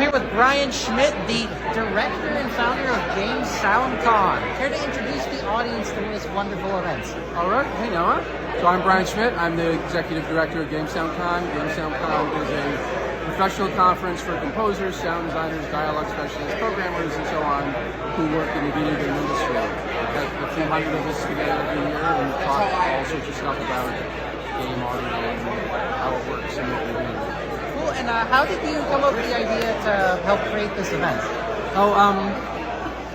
here with Brian Schmidt, the director and founder of GameSoundcon. Care to introduce the audience to this wonderful event? All right. Hey, Noah. So I'm Brian Schmidt. I'm the executive director of GameSoundcon. GameSoundcon is a professional conference for composers, sound designers, dialogue specialists, programmers, and so on who work in the video game industry. We've got a few hundred of us together every year and talk all sorts of stuff about game audio and how it works and what we do. Cool. And how did you come up with the idea to help create this event?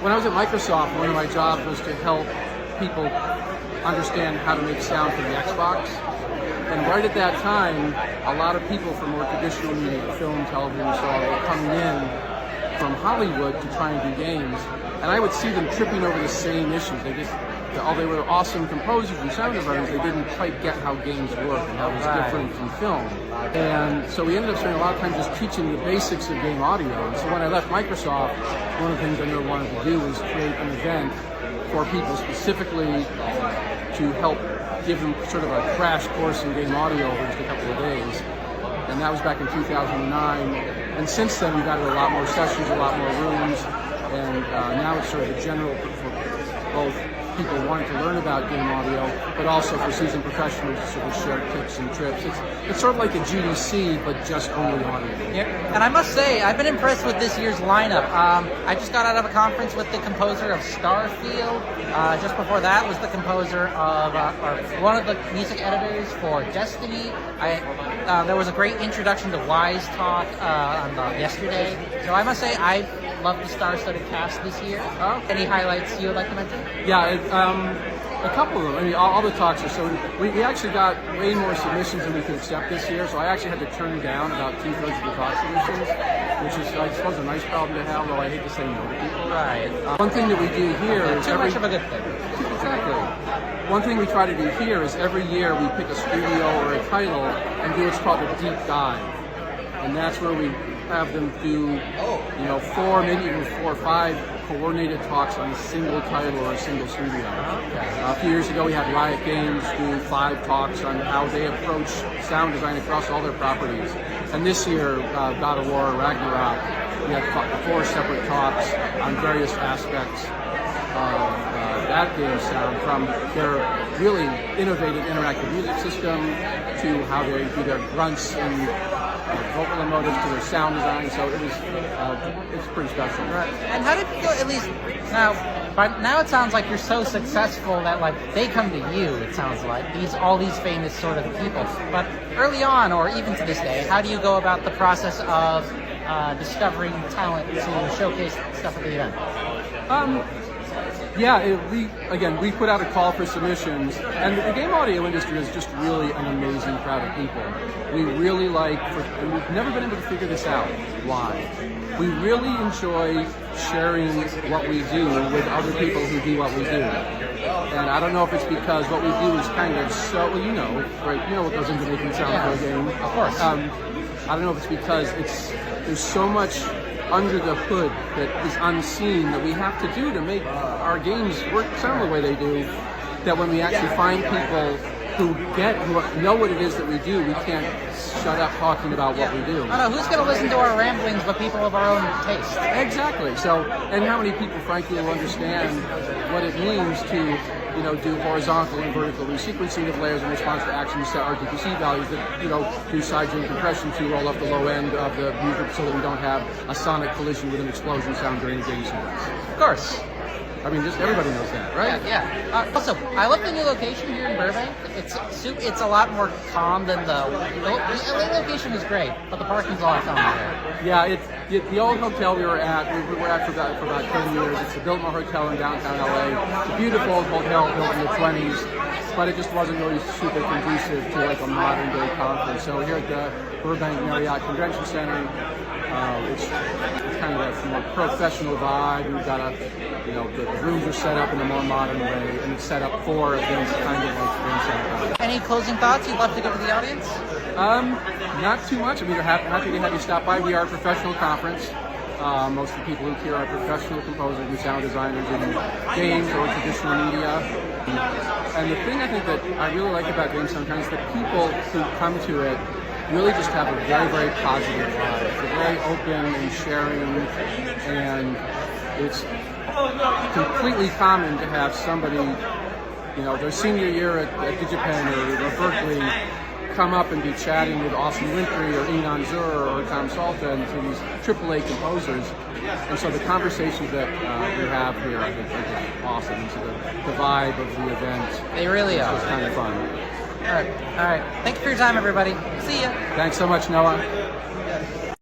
When I was at Microsoft, one of my jobs was to help people understand how to make sound for the Xbox. And right at that time, a lot of people from more traditional media, film, television, and so on, were coming in from Hollywood to try and do games. And I would see them tripping over the same issues. They were awesome composers and sound designers, they didn't quite get how games work and how it was different from film. And so we ended up spending a lot of time just teaching the basics of game audio. And so when I left Microsoft, one of the things I knew I wanted to do was create an event for people specifically to help give them sort of a crash course in game audio over just a couple of days. And that was back in 2009. And since then, we've added a lot more sessions, a lot more rooms, and now it's sort of a general for both people wanting to learn about game audio, but also for seasoned professionals to sort of share tips and trips. It's sort of like a GDC, but just only audio. Yeah. And I must say, I've been impressed with this year's lineup. I just got out of a conference with the composer of Starfield. Just before that was the composer of, or one of the music editors for Destiny. There was a great introduction to Wise Talk yesterday. So I must say, I love the star-studded cast this year. Any highlights you would like to mention? Yeah, a couple of them. I mean, all the talks are so. We actually got way more submissions than we could accept this year, so I actually had to turn down about 2/3 of the talk submissions, which is, I suppose, a nice problem to have, though I hate to say no to people. Right. One thing that we do here is too much of a good thing. Exactly. One thing we try to do here is every year we pick a studio or a title and do what's called a deep dive, and that's where we have them do, 4, maybe even 4 or 5 coordinated talks on a single title or a single studio. A few years ago, we had Riot Games do 5 talks on how they approach sound design across all their properties. And this year, God of War, Ragnarok, we had 4 separate talks on various aspects of that game sound, from their really innovative interactive music system to how they do their grunts and vocal emotives to their sound design. So it's pretty special. Right. And how did you go, at least now it sounds like you're so successful that they come to you, it sounds like, all these famous sort of people. But early on, or even to this day, how do you go about the process of discovering talent to showcase stuff at the event? We put out a call for submissions, and the game audio industry is just really an amazing crowd of people. We really and we've never been able to figure this out, why. We really enjoy sharing what we do with other people who do what we do. And I don't know if it's because what we do is kind of so, you know what goes into making sound for a game. Of course. I don't know if it's because there's so much under the hood that is unseen that we have to do to make our games sound the way they do, that when we actually find people who know what it is that we do, we can't shut up talking about what we do. I don't know, who's going to listen to our ramblings but people of our own taste? Exactly. So, and how many people, frankly, will understand what it means to do horizontal and vertical resequencing of layers in response to actions set RTPC values that, do sidechain compression to roll up the low end of the music so that we don't have a sonic collision with an explosion sound during the game sequence. Of course. I mean, just everybody knows that, right? Yeah. Also, I love the new location here in Burbank. It's a lot more calm than the LA location is great, but the parking's a lot calmer there. Yeah, the old hotel we were at for about 10 years. It's the Biltmore Hotel in downtown LA. It's a beautiful old hotel built in the 20s, but it just wasn't really super conducive to a modern day conference. So here at the Burbank Marriott Convention Center, it's kind of a more professional vibe. We've got the rooms are set up in a more modern way, and it's set up for events kind of like GameSoundcon. Any closing thoughts you'd love to give to the audience? Not too much. I mean, we're happy to have you stop by. We are a professional conference. Most of the people who here are professional composers and sound designers in games or traditional media. And the thing I think that I really like about GameSoundcon is the people who come to it really just have a very, very positive vibe. They're very open and sharing, and it's completely common to have somebody, their senior year at DigiPen or Berkeley, come up and be chatting with Austin Wintry or Enon Zur or Tom Salta, and so these AAA composers. And so the conversations that we have here, I think, are just awesome. And so the vibe of the event, They really are. It's kind of fun. All right. Thank you for your time, everybody. See ya. Thanks so much, Noah.